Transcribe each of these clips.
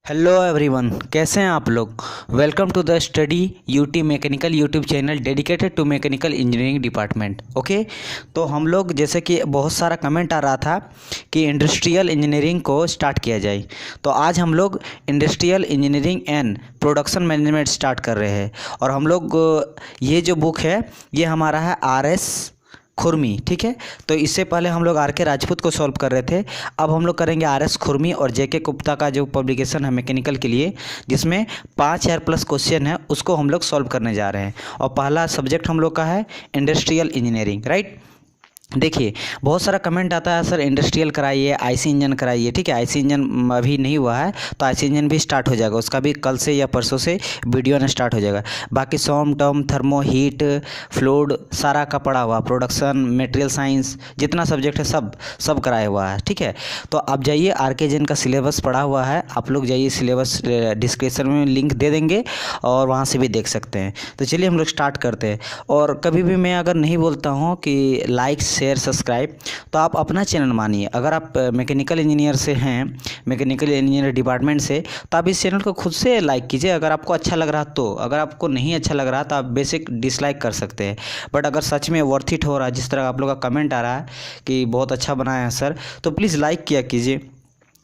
Hello everyone, कैसे हैं आप लोग। Welcome to the study UT mechanical YouTube channel dedicated to mechanical engineering department. Okay, तो हम लोग जैसे कि बहुत सारा कमेंट आ रहा था कि इंडस्ट्रियल इंजीनियरिंग को स्टार्ट किया जाए, तो आज हम लोग industrial engineering and production management start कर रहे हैं। और हम लोग ये जो बुक है ये हमारा है RS खुरमी, ठीक है। तो इससे पहले हम लोग RK राजपूत को सॉल्व कर रहे थे, अब हम लोग करेंगे RS खुरमी और JK गुप्ता का जो पब्लिकेशन है मैकेनिकल के लिए, जिसमें 5000 प्लस क्वेश्चन है, उसको हम लोग सॉल्व करने जा रहे हैं। और पहला सब्जेक्ट हम लोग का है इंडस्ट्रियल इंजीनियरिंग, राइट। देखिए, बहुत सारा कमेंट आता है, सर इंडस्ट्रियल कराइए, IC इंजन कराइए। ठीक है, IC इंजन अभी नहीं हुआ है, तो IC इंजन भी स्टार्ट हो जाएगा, उसका भी कल से या परसों से वीडियो ने स्टार्ट हो जाएगा। बाकी सॉम टर्म थर्मो हीट फ्लूइड सारा का पड़ा हुआ, प्रोडक्शन मटेरियल साइंस जितना सब्जेक्ट है सब कराया हुआ है। ठीक है, तो आप जाइए, RK जैन का सिलेबस पड़ा हुआ है, आप लोग जाइए, सिलेबस डिस्क्रिप्शन में लिंक दे देंगे और वहाँ से भी देख सकते हैं। तो चलिए हम लोग स्टार्ट करते हैं। और कभी भी मैं अगर नहीं बोलता हूँ कि लाइक शेयर सब्सक्राइब, तो आप अपना चैनल मानिए। अगर आप मैकेनिकल इंजीनियर से हैं, मैकेनिकल इंजीनियर डिपार्टमेंट से, तो आप इस चैनल को खुद से लाइक कीजिए। अगर आपको अच्छा लग रहा तो, अगर आपको नहीं अच्छा लग रहा तो आप बेसिक डिसलाइक कर सकते हैं। बट अगर सच में वर्थ इट हो रहा है, जिस तरह आप लोग का कमेंट आ रहा है कि बहुत अच्छा बनाया है सर, तो प्लीज़ लाइक किया कीजिए,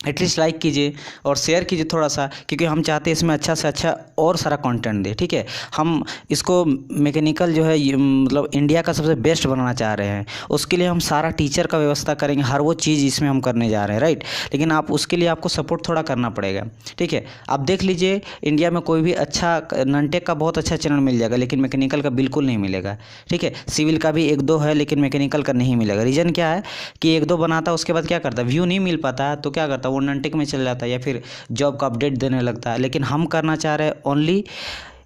एटलीस्ट लाइक कीजिए और शेयर कीजिए थोड़ा सा, क्योंकि हम चाहते हैं इसमें अच्छा से अच्छा और सारा कंटेंट दे। ठीक है, हम इसको मैकेनिकल जो है मतलब इंडिया का सबसे बेस्ट बनाना चाह रहे हैं। उसके लिए हम सारा टीचर का व्यवस्था करेंगे, हर वो चीज़ इसमें हम करने जा रहे हैं, राइट। लेकिन आप उसके लिए आपको सपोर्ट थोड़ा करना पड़ेगा। ठीक है, आप देख लीजिए, इंडिया में कोई भी अच्छा नॉनटेक का बहुत अच्छा चैनल मिल जाएगा, लेकिन मैकेनिकल का बिल्कुल नहीं मिलेगा। ठीक है, सिविल का भी एक दो है, लेकिन मैकेनिकल का नहीं मिलेगा। रीज़न क्या है कि एक दो बनाता है, उसके बाद क्या करता है, व्यू नहीं मिल पाता है, तो क्या करता है, वो नॉनटेक में चला जाता है या फिर जॉब का अपडेट देने लगता है। लेकिन हम करना चाह रहे हैं ओनली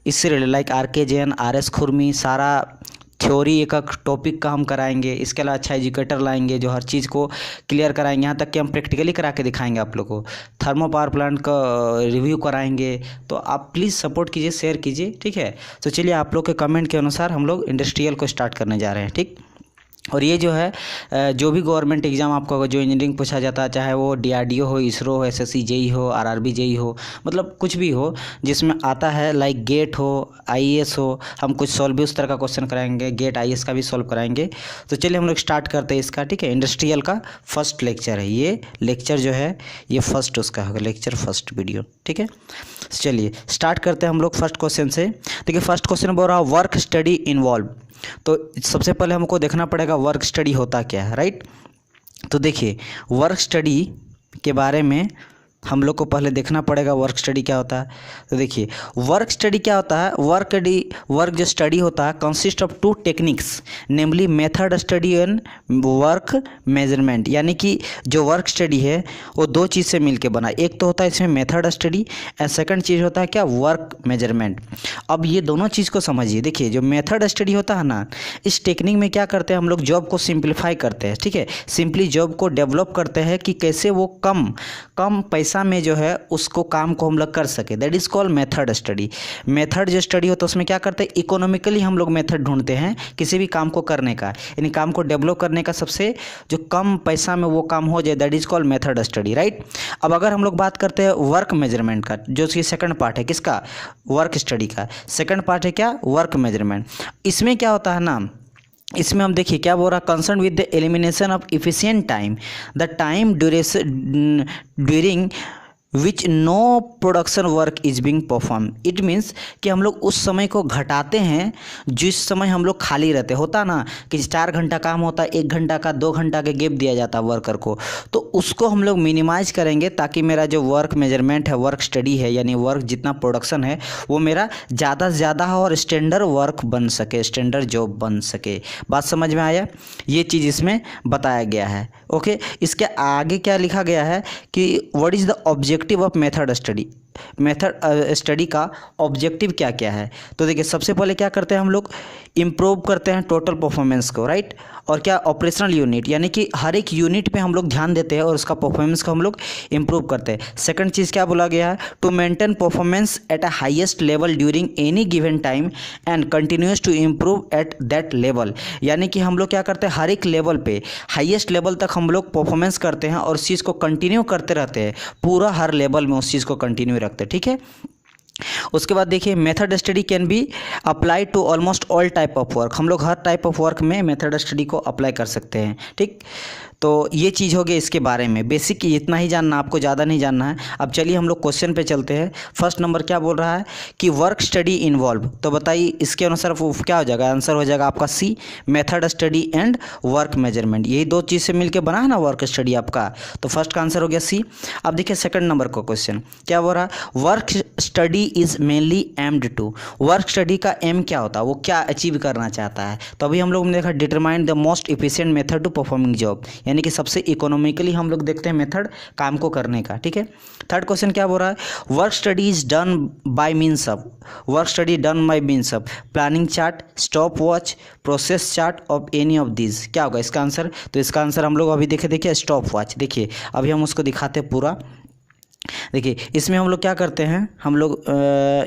इससे related, like RK Jain, RS खुरमी, सारा थ्योरी एक एक टॉपिक का हम कराएंगे। इसके अलावा अच्छा एजुकेटर लाएंगे जो हर चीज़ को क्लियर कराएंगे, यहाँ तक कि हम प्रैक्टिकली करा के दिखाएंगे आप लोग को। थर्मो पावर प्लांट का रिव्यू कराएंगे। तो आप प्लीज़ सपोर्ट कीजिए, शेयर कीजिए। ठीक है, तो चलिए आप लोग के कमेंट के अनुसार हम लोग इंडस्ट्रियल को स्टार्ट करने जा रहे हैं। ठीक, और ये जो है जो भी गवर्नमेंट एग्ज़ाम आपको जो इंजीनियरिंग पूछा जाता है, चाहे वो DRDO हो, ISRO हो, SSC JEE हो, RRB JEE हो, मतलब कुछ भी हो जिसमें आता है, लाइक गेट हो, IAS हो, हम कुछ सॉल्व भी उस तरह का क्वेश्चन कराएंगे, गेट IAS का भी सॉल्व कराएंगे। तो चलिए हम लोग स्टार्ट करते हैं इसका। ठीक है, इंडस्ट्रियल का फर्स्ट लेक्चर है ये। लेक्चर जो है ये फर्स्ट उसका होगा, लेक्चर फर्स्ट वीडियो। ठीक है, चलिए स्टार्ट करते हैं हम लोग फर्स्ट क्वेश्चन से। देखिए, फर्स्ट क्वेश्चन बोल रहा है वर्क स्टडी इन्वॉल्व। तो सबसे पहले हमको देखना पड़ेगा वर्क स्टडी होता क्या है, राइट। तो देखिए, वर्क स्टडी के बारे में हम लोग को पहले देखना पड़ेगा वर्क स्टडी क्या होता है। तो देखिए, वर्क स्टडी क्या होता है, वर्क जो स्टडी होता है consist of to techniques, namely method study and work measurement. यानी कि जो वर्क स्टडी है वो दो चीज़ से मिलके बना, एक तो होता है इसमें मेथड स्टडी एंड सेकंड चीज़ होता है क्या, वर्क मेजरमेंट। अब ये दोनों चीज़ को समझिए। देखिए, जो मेथड स्टडी होता है ना, इस टेक्निक में क्या करते हैं हम लोग, जॉब को सिंप्लीफाई करते हैं। ठीक है, सिंपली जॉब को डेवलप करते हैं कि कैसे वो कम पैसा में जो है उसको काम को हम लोग कर सके, that is called method study. Method जो स्टडी होता है उसमें क्या करते हैं, इकोनॉमिकली हम लोग मेथड ढूंढते हैं किसी भी काम को करने का, यानी काम को डेवलप करने का, सबसे जो कम पैसा में वो काम हो जाए, that is called method study, right. अब अगर हम लोग बात करते हैं वर्क मेजरमेंट का, जो कि सेकंड पार्ट है किसका, वर्क स्टडी का सेकंड पार्ट है क्या, वर्क मेजरमेंट। इसमें क्या होता है ना, इसमें हम देखिए क्या बोल रहा, concern with the elimination of efficient time, the time duration during which no production work is being perform. It means कि हम लोग उस समय को घटाते हैं जिस समय हम लोग खाली रहते, होता ना कि 4 घंटा काम होता है, 1 घंटा का 2 घंटा का गैप दिया जाता है वर्कर को, तो उसको हम लोग मिनिमाइज करेंगे ताकि मेरा जो वर्क मेजरमेंट है, वर्क स्टडी है, यानी वर्क जितना प्रोडक्शन है वो मेरा ज़्यादा से ज़्यादा हो और स्टैंडर्ड वर्क बन सके, स्टैंडर्ड जॉब बन सके। बात समझ में आया, ये चीज़ इसमें बताया गया है। ओके, इसके आगे क्या लिखा गया है कि what is the objective of method study. Method study का ऑब्जेक्टिव क्या क्या है। तो देखिए, सबसे पहले क्या करते हैं हम लोग, इम्प्रूव करते हैं टोटल परफॉर्मेंस को, राइट। और क्या, ऑपरेशनल यूनिट, यानी कि हर एक यूनिट पे हम लोग ध्यान देते हैं और उसका परफॉर्मेंस को हम लोग इम्प्रूव करते हैं। सेकंड चीज़ क्या बोला गया है, to maintain performance at a highest level during any given time and continues to improve at that level. यानी कि हम लोग क्या करते हैं, हर एक लेवल पे हाईएस्ट लेवल तक हम लोग परफॉर्मेंस करते हैं और उस चीज़ को कंटिन्यू करते रहते हैं, पूरा हर लेवल में उस चीज़ को कंटिन्यू रखते हैं, ठीक है। उसके बाद देखिए method study can be apply to almost all type of work. हम लोग हर टाइप ऑफ वर्क में मेथड स्टडी को अप्लाई कर सकते हैं, ठीक। तो ये चीज़ हो गई इसके बारे में, बेसिक इतना ही जानना, आपको ज़्यादा नहीं जानना है। अब चलिए हम लोग क्वेश्चन पे चलते हैं। फर्स्ट नंबर क्या बोल रहा है कि वर्क स्टडी इन्वॉल्व, तो बताइए इसके अनुसार वो क्या हो जाएगा, आंसर हो जाएगा आपका C, method study and work measurement. यही दो चीज़ से मिलकर बना है ना वर्क स्टडी आपका, तो फर्स्ट का आंसर हो गया सी। अब देखिए सेकंड नंबर का क्वेश्चन क्या बोल रहा है, work study is mainly aimed to, work study का एम क्या होता है, वो क्या अचीव करना चाहता है। तो अभी हम लोग ने देखा determine the most efficient method to performing job, यानी कि सबसे इकोनॉमिकली हम लोग देखते हैं मेथड काम को करने का, ठीक है। थर्ड क्वेश्चन क्या बोल रहा है, work study is done by means of, work study done by means of planning chart, stop watch, process chart of any of this, क्या होगा इसका आंसर। तो इसका आंसर हम लोग अभी देखिए स्टॉप वॉच। देखिए अभी हम उसको दिखाते हैं पूरा। देखिए इसमें हम लोग क्या करते हैं, हम लोग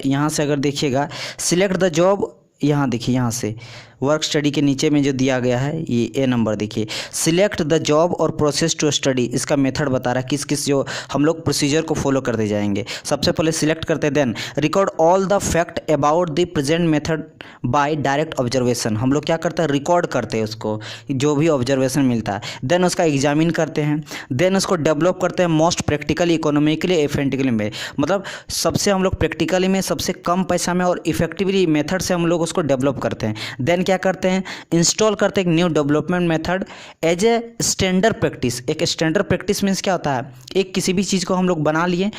यहाँ से अगर देखिएगा सिलेक्ट द जॉब, यहाँ देखिए यहाँ से वर्क स्टडी के नीचे में जो दिया गया है ये ए नंबर, देखिए सिलेक्ट द जॉब और प्रोसेस टू स्टडी, इसका मेथड बता रहा है किस किस जो हम लोग प्रोसीजर को फॉलो करते जाएंगे। सबसे पहले सिलेक्ट करते हैं, then record all the fact about the present method by direct observation, हम लोग क्या करते हैं रिकॉर्ड करते हैं उसको, जो भी ऑब्जर्वेशन मिलता है, देन उसका एग्जामिन करते हैं, देन उसको डेवलप करते हैं मोस्ट प्रैक्टिकली इकोनॉमिकली इफेक्टिवली में, मतलब सबसे हम लोग प्रैक्टिकली में सबसे कम पैसा में और इफेक्टिवली मेथड से हम लोग उसको डेवलप करते हैं। देन क्या करते हैं, इंस्टॉल करते हैं एक new development method as a standard practice. एक स्टैंडर्ड प्रैक्टिस मीन्स क्या होता है, एक किसी भी चीज़ को हम लोग बना लिए,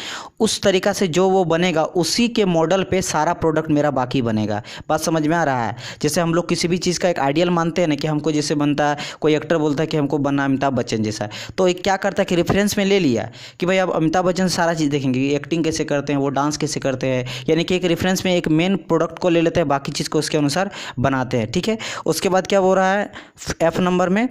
उस तरीका से जो वो बनेगा उसी के मॉडल पे सारा प्रोडक्ट मेरा बाकी बनेगा। बात समझ में आ रहा है। जैसे हम लोग किसी भी चीज़ का एक आइडियल मानते हैं ना कि हमको जैसे बनता है, कोई एक्टर बोलता है कि हमको बनना अमिताभ बच्चन जैसा, तो एक क्या करता है कि रेफरेंस में ले लिया कि भाई अब अमिताभ बच्चन सारा चीज़ देखेंगे, एक्टिंग कैसे करते हैं, वो डांस कैसे करते हैं, यानी कि एक रेफरेंस में एक मेन प्रोडक्ट को ले लेते हैं, बाकी चीज़ को उसके अनुसार बनाते हैं, ठीक है। उसके बाद क्या बोल रहा है एफ नंबर में,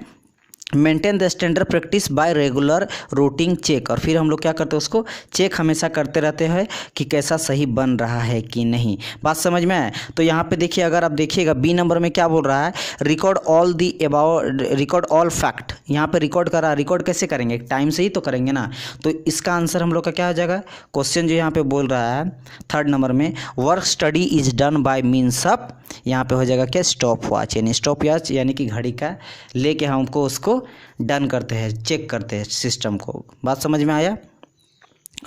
maintain the standard practice by regular routine check, और फिर हम लोग क्या करते हैं उसको चेक हमेशा करते रहते हैं कि कैसा सही बन रहा है कि नहीं। बात समझ में आए। तो यहाँ पे देखिए अगर आप देखिएगा बी नंबर में क्या बोल रहा है, record all the about, record all fact, यहाँ पे रिकॉर्ड करा, रिकॉर्ड कैसे करेंगे, टाइम से ही तो करेंगे ना। तो इसका आंसर हम लोग का क्या हो जाएगा, क्वेश्चन जो यहाँ पे बोल रहा है थर्ड नंबर में, work study is done by means of, यहाँ पे हो जाएगा क्या स्टॉप वॉच, यानी स्टॉप वॉच यानी कि घड़ी का लेके हमको उसको डन करते हैं, चेक करते हैं सिस्टम को। बात समझ में आया।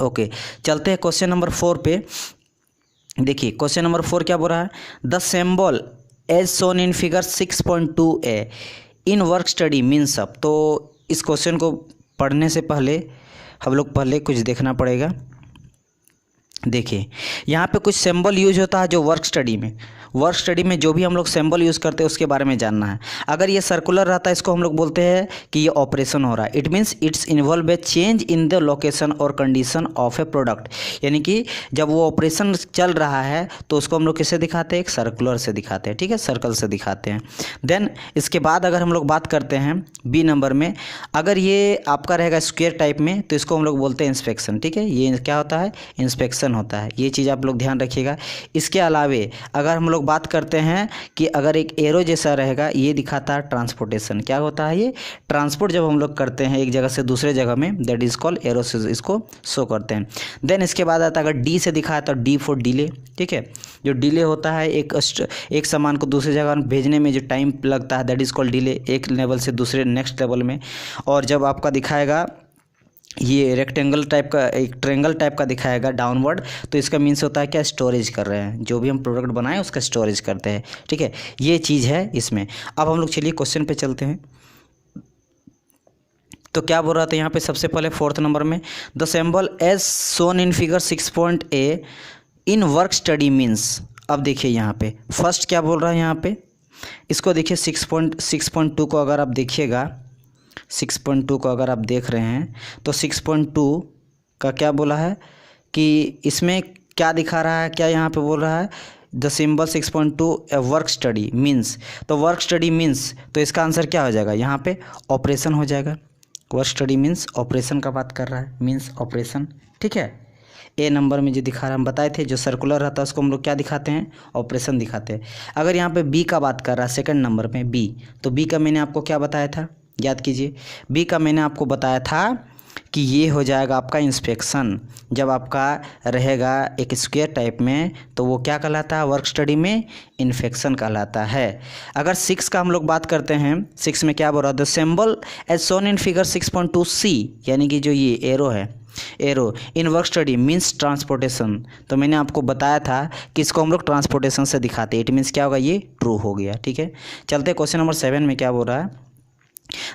ओके चलते हैं क्वेश्चन नंबर 4 पे। देखिए क्वेश्चन नंबर 4 क्या बोल रहा है, the symbol as shown in figure 6.2a in work study means of. तो इस क्वेश्चन को पढ़ने से पहले हम लोग पहले कुछ देखना पड़ेगा। देखिए यहाँ पे कुछ सिंबल यूज होता है जो वर्क स्टडी में जो भी हम लोग सिंबल यूज़ करते हैं उसके बारे में जानना है। अगर ये सर्कुलर रहता है इसको हम लोग बोलते हैं कि ये ऑपरेशन हो रहा है, it means it's involve A change in the location और कंडीशन ऑफ ए प्रोडक्ट, यानी कि जब वो ऑपरेशन चल रहा है तो उसको हम लोग किससे दिखाते हैं, एक सर्कुलर से दिखाते हैं, ठीक है, सर्कल से दिखाते हैं। देन इसके बाद अगर हम लोग बात करते हैं बी नंबर में, अगर ये आपका रहेगा स्क्वायर टाइप में तो इसको हम लोग बोलते हैं इंस्पेक्शन, ठीक है, ये क्या होता है इंस्पेक्शन होता है, ये चीज़ आप लोग ध्यान रखिएगा। इसके अलावे अगर हम लोग बात करते हैं कि अगर एक एरो जैसा रहेगा ये दिखाता है ट्रांसपोर्टेशन, क्या होता है ये ट्रांसपोर्ट जब हम लोग करते हैं एक जगह से दूसरे जगह में, दैट इज कॉल्ड एरो से इसको शो करते हैं। देन इसके बाद आता है अगर डी से दिखाया तो डी फॉर डिले, ठीक है, जो डिले होता है एक सामान को दूसरी जगह भेजने में जो टाइम लगता है दैट इज कॉल्ड डिले, एक लेवल से दूसरे नेक्स्ट लेवल में। और जब आपका दिखाएगा ये रेक्टेंगल टाइप का, एक ट्रेंगल टाइप का दिखाएगा डाउनवर्ड, तो इसका मीन्स होता है क्या स्टोरेज कर रहे हैं, जो भी हम प्रोडक्ट बनाएं उसका स्टोरेज करते हैं, ठीक है, ये चीज़ है इसमें। अब हम लोग चलिए क्वेश्चन पे चलते हैं। तो क्या बोल रहा था यहाँ पे सबसे पहले 4th नंबर में, the symbol as shown in figure 6.a in work study means. अब देखिए यहाँ पे फर्स्ट क्या बोल रहा है, यहाँ पे इसको देखिए 6.2 को अगर आप देखिएगा 6.2 को अगर आप देख रहे हैं तो 6.2 का क्या बोला है कि इसमें क्या दिखा रहा है, क्या यहाँ पे बोल रहा है the symbol 6.2 work study means. तो वर्क स्टडी मीन्स तो इसका आंसर क्या हो जाएगा, यहाँ पे ऑपरेशन हो जाएगा। वर्क स्टडी मीन्स ऑपरेशन का बात कर रहा है, मीन्स ऑपरेशन, ठीक है। ए नंबर में जो दिखा रहा है हम बताए थे जो सर्कुलर रहता है उसको हम लोग क्या दिखाते हैं, ऑपरेशन दिखाते हैं। अगर यहाँ पे बी का बात कर रहा है 2nd नंबर में बी, तो बी का मैंने आपको क्या बताया था, याद कीजिए। बी का मैंने आपको बताया था कि ये हो जाएगा आपका इंस्पेक्शन। जब आपका रहेगा एक स्क्वायर टाइप में तो वो क्या कहलाता है वर्क स्टडी में, इन्फेक्शन कहलाता है। अगर 6 का हम लोग बात करते हैं, 6 में क्या बोल रहा है, the symbol as shown in figure 6.2c, यानी कि जो ये एरो है, arrow in work study means transportation. तो मैंने आपको बताया था कि इसको हम लोग ट्रांसपोर्टेशन से दिखाते हैं, इट मीन्स क्या होगा, ये ट्रू हो गया। ठीक है, चलते क्वेश्चन नंबर 7 में क्या बोल रहा है,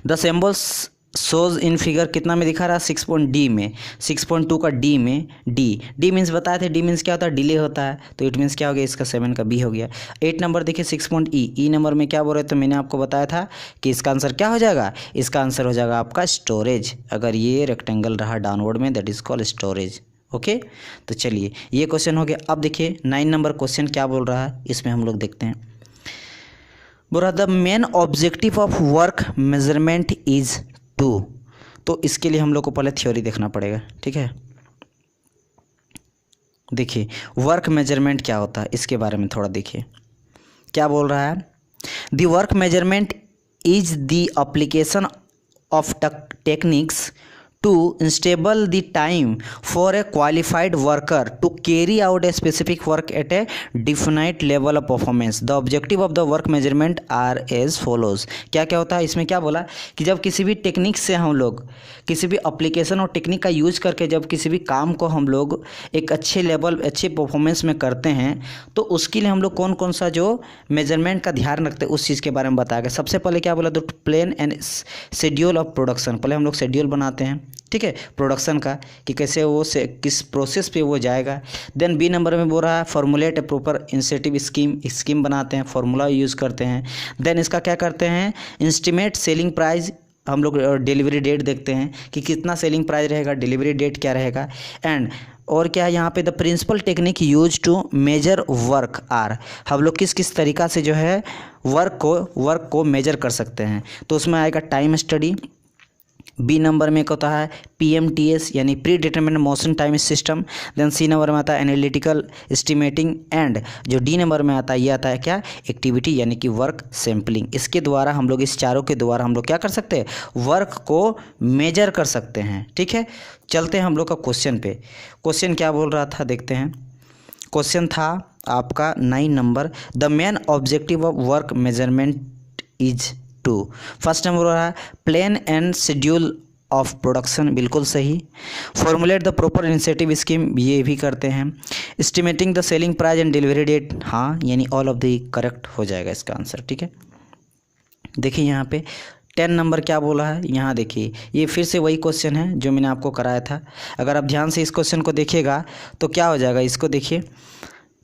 the symbols shows in figure कितना में दिखा रहा है, 6.d में, 6.2 का d में, डी मीन्स बताए थे, डी मीन्स क्या होता है, डिले होता है, तो इट मीन्स क्या हो गया, इसका 7 का बी हो गया। 8 नंबर देखिए 6.e नंबर में क्या बोल रहे थे, तो मैंने आपको बताया था कि इसका आंसर क्या हो जाएगा, इसका आंसर हो जाएगा आपका स्टोरेज। अगर ये रेक्टेंगल रहा डाउनवर्ड में that is called storage. Okay, तो चलिए ये क्वेश्चन हो गया। अब देखिए 9 नंबर क्वेश्चन क्या बोल रहा है, इसमें हम लोग देखते हैं। बोल रहा the main objective of work measurement is to, तो इसके लिए हम लोग को पहले थ्योरी देखना पड़ेगा। ठीक है, देखिए वर्क मेजरमेंट क्या होता है इसके बारे में थोड़ा देखिए, क्या बोल रहा है, the work measurement is the application of techniques to enable the time for a qualified worker to carry out a specific work at a definite level of performance. The objective of the work measurement are as follows. क्या क्या होता है इसमें, क्या बोला कि जब किसी भी टेक्निक से हम लोग, किसी भी एप्लीकेशन और टेक्निक का यूज करके जब किसी भी काम को हम लोग एक अच्छे लेवल, अच्छे परफॉर्मेंस में करते हैं, तो उसके लिए हम लोग कौन कौन सा जो मेजरमेंट का ध्यान रखते हैं उस चीज़ के बारे में बताया गया। सबसे पहले क्या बोला, तो plan and schedule of production, पहले हम लोग शेड्यूल बनाते हैं, ठीक है, प्रोडक्शन का कि कैसे वो से किस प्रोसेस पे वो जाएगा। देन बी नंबर में बोल रहा है फॉर्मुलेट ए प्रॉपर इंसेंटिव स्कीम बनाते हैं, फार्मूला यूज़ करते हैं। देन इसका क्या करते हैं, इंस्टीमेट सेलिंग प्राइस, हम लोग डिलीवरी डेट देखते हैं कि कितना सेलिंग प्राइस रहेगा, डिलीवरी डेट क्या रहेगा। एंड और क्या है यहाँ पे, the principal technique use to measure work are, हम लोग किस किस तरीक़ा से जो है वर्क को मेजर कर सकते हैं। तो उसमें आएगा टाइम स्टडी, बी नंबर में होता है PMTS यानी pre determinate motion time system. Then C number में आता है एनालिटिकल एस्टिमेटिंग, एंड जो डी नंबर में आता है ये आता है क्या, एक्टिविटी यानी कि वर्क सैम्पलिंग। इसके द्वारा हम लोग, इस चारों के द्वारा हम लोग क्या कर सकते हैं, वर्क को मेजर कर सकते हैं। ठीक है, चलते हैं हम लोग का क्वेश्चन पे। क्वेश्चन क्या बोल रहा था देखते हैं। क्वेश्चन था आपका 9 number, the main objective of work measurement is to, first number रहा है plan and schedule of production, बिल्कुल सही। Formulate the proper incentive scheme, ये भी करते हैं। Estimating the selling price and delivery date, हाँ यानी ऑल ऑफ द करेक्ट हो जाएगा इसका आंसर। ठीक है, देखिए यहाँ पे 10 नंबर क्या बोला है, यहाँ देखिए ये फिर से वही क्वेश्चन है जो मैंने आपको कराया था। अगर आप ध्यान से इस क्वेश्चन को देखिएगा तो क्या हो जाएगा, इसको देखिए,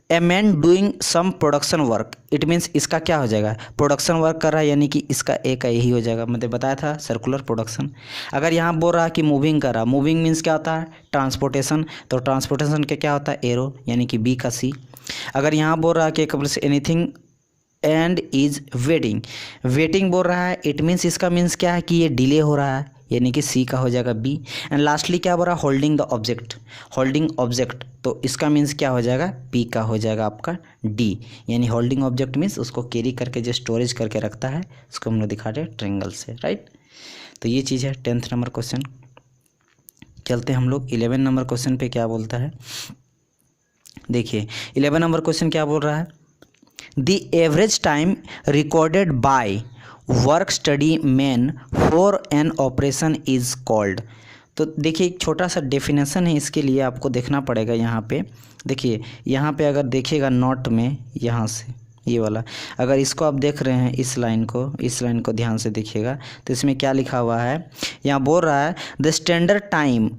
a man doing some production work, it means इसका क्या हो जाएगा, प्रोडक्शन वर्क कर रहा है, यानी कि इसका ए का यही हो जाएगा, मैंने बताया था सर्कुलर प्रोडक्शन। अगर यहाँ बोल रहा है कि मूविंग कर रहा, मूविंग मीन्स क्या होता है, ट्रांसपोर्टेशन, तो ट्रांसपोर्टेशन के क्या होता है, एरो यानी कि बी का सी। अगर यहाँ बोल रहा है कि कबल say anything and is waiting, waiting बोल रहा है, इट मीन्स इसका मीन्स क्या है कि ये डिले हो रहा है, यानी कि सी का हो जाएगा बी। एंड लास्टली क्या बोल रहा है, holding the object, holding object, तो इसका मीन्स क्या हो जाएगा, पी का हो जाएगा आपका डी, यानी होल्डिंग ऑब्जेक्ट मीन्स उसको कैरी करके जो स्टोरेज करके रखता है, उसको हम लोग दिखाते हैं ट्रायंगल से, राइट। तो ये चीज़ है 10th नंबर क्वेश्चन। चलते हम लोग 11 नंबर क्वेश्चन पे क्या बोलता है, देखिए 11 नंबर क्वेश्चन क्या बोल रहा है, the average time recorded by work study man for an operation is called. तो देखिए एक छोटा सा डेफिनेशन है, इसके लिए आपको देखना पड़ेगा। यहाँ पे देखिए, यहाँ पे अगर देखिएगा नोट में, यहाँ से ये वाला, अगर इसको आप देख रहे हैं इस लाइन को ध्यान से देखिएगा, तो इसमें क्या लिखा हुआ है, यहाँ बोल रहा है द स्टैंडर्ड टाइम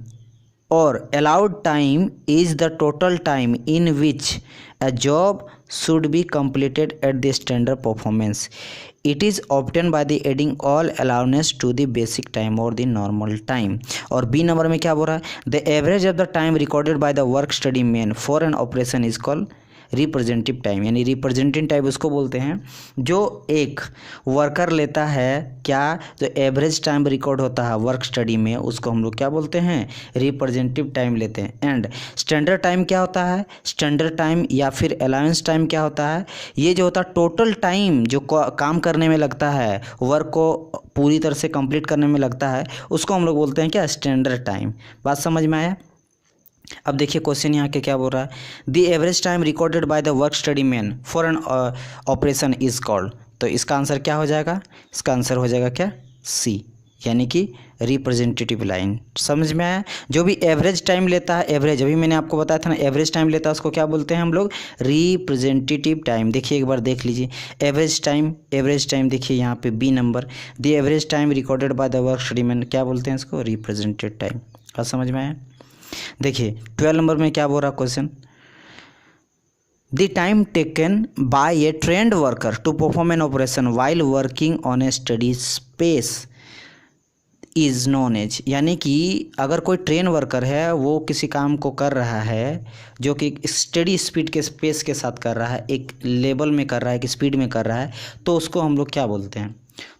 और allowed time is the total time in which a job should be completed at the standard performance. It is obtained by the adding all allowance to the basic time or the normal time. और B number में क्या बोल रहा है, the average of the time recorded by the work study man for an operation is called representative time, यानी representative time उसको बोलते हैं जो एक वर्कर लेता है क्या, जो एवरेज टाइम रिकॉर्ड होता है वर्क स्टडी में, उसको हम लोग क्या बोलते हैं, रिप्रेजेंटेटिव टाइम लेते हैं। एंड स्टैंडर्ड टाइम क्या होता है, स्टैंडर्ड टाइम या फिर अलाउंस टाइम क्या होता है, ये जो होता है टोटल टाइम जो काम करने में लगता है, वर्क को पूरी तरह से कंप्लीट करने में लगता है, उसको हम लोग बोलते हैं क्या, स्टैंडर्ड टाइम। बात समझ में आया। अब देखिए क्वेश्चन यहाँ के क्या बोल रहा है, the average time recorded by the work study man for an operation is called. तो इसका आंसर क्या हो जाएगा, इसका आंसर हो जाएगा क्या, सी, यानी कि रिप्रेजेंटेटिव लाइन। समझ में आया। जो भी एवरेज टाइम लेता है, एवरेज अभी मैंने आपको बताया था ना, एवरेज टाइम लेता है उसको क्या बोलते हैं हम लोग, रिप्रेजेंटेटिव टाइम। देखिए एक बार देख लीजिए, एवरेज टाइम देखिए यहाँ पे B number, the average time recorded by the work study man क्या बोलते हैं इसको, रिप्रेजेंटेटिव टाइम। और समझ में आया। देखिए 12 नंबर में क्या बोल रहा question, the time taken by a trained worker to perform an operation while working on a study space is known as, यानी कि अगर कोई ट्रेन वर्कर है वो किसी काम को कर रहा है जो कि स्टडी स्पीड के स्पेस के साथ कर रहा है, एक लेवल में कर रहा है, एक स्पीड में कर रहा है, तो उसको हम लोग क्या बोलते हैं,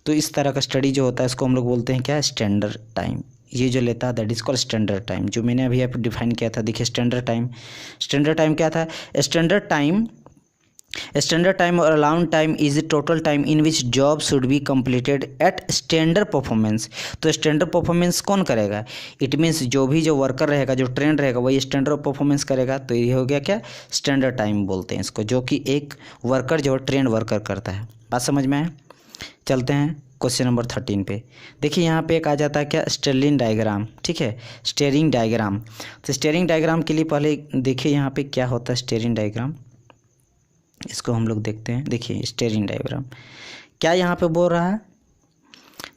तो इस तरह का स्टडी जो होता है इसको हम लोग बोलते हैं क्या, स्टैंडर्ड टाइम। ये जो लेता है that is called standard time, जो मैंने अभी आप डिफाइन किया था। देखिए स्टैंडर्ड टाइम क्या था, स्टैंडर्ड टाइम और allowed time is the total time in which job should be completed at standard performance. तो स्टैंडर्ड परफॉर्मेंस कौन करेगा, इट मीन्स जो वर्कर रहेगा, जो ट्रेन रहेगा वही स्टैंडर्ड परफॉर्मेंस करेगा। तो ये हो गया क्या, स्टैंडर्ड टाइम बोलते हैं इसको, जो कि एक वर्कर जो ट्रेन वर्कर करता है। बात समझ में आए। चलते हैं क्वेश्चन नंबर 13 पे। देखिए यहाँ पे एक आ जाता है क्या, स्टेरिंग डायग्राम। ठीक है, स्टेरिंग डायग्राम। तो स्टेरिंग डायग्राम के लिए पहले देखिए यहाँ पे क्या होता है स्टेरिंग डायग्राम, इसको हम लोग देखते हैं। देखिए स्टेरिंग डायग्राम क्या यहाँ पे बोल रहा है,